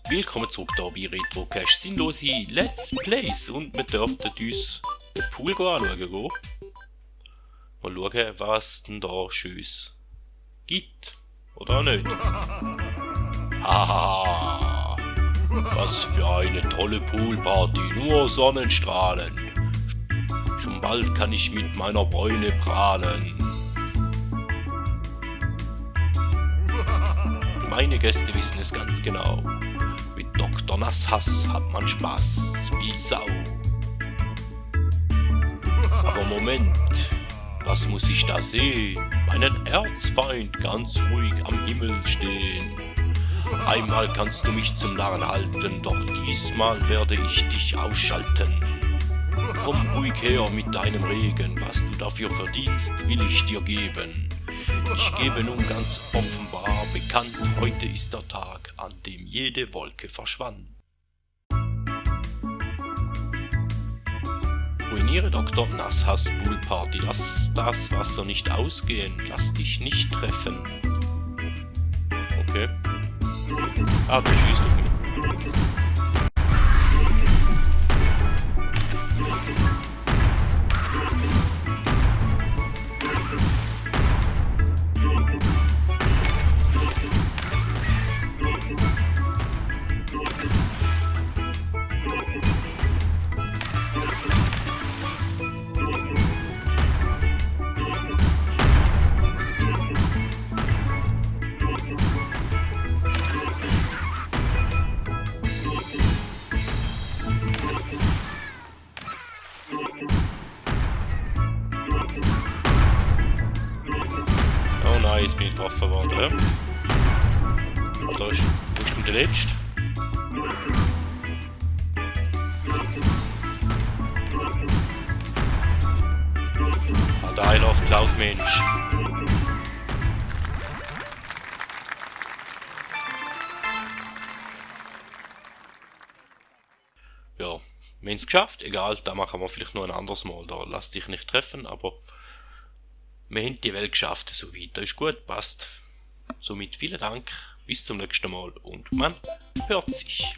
Willkommen zurück hier bei Retrocast. Sinnlose Let's Plays und wir dürften uns den Pool anschauen gehen. Mal schauen, was denn da Schönes gibt. Oder auch nicht. Haha! Was für eine tolle Poolparty, nur Sonnenstrahlen. Schon bald kann ich mit meiner Bräune prahlen. Meine Gäste wissen es ganz genau. Mit Dr. Nasshass hat man Spaß wie Sau. Aber Moment, was muss ich da sehen? Meinen Erzfeind ganz ruhig am Himmel stehen. Einmal kannst du mich zum Narren halten, doch diesmal werde ich dich ausschalten. Komm ruhig her mit deinem Regen, was du dafür verdienst, will ich dir geben. Ich gebe nun ganz offenbar bekannt, heute ist der Tag, an dem jede Wolke verschwand. Ruiniere Dr. Nasshass Poolparty, lass das Wasser nicht ausgehen, lass dich nicht treffen. Okay. Ah, der schießt auf mich. Oh nein, jetzt bin ich getroffen worden, oder? Da ist, wo ist denn der Letzte? Ah, der I Love Cloud Mensch. Ja, wir haben es geschafft, egal, da machen wir vielleicht noch ein anderes Mal, da lass dich nicht treffen, aber wir haben die Welt geschafft, so weit, das ist gut, passt. Somit vielen Dank, bis zum nächsten Mal und man hört sich.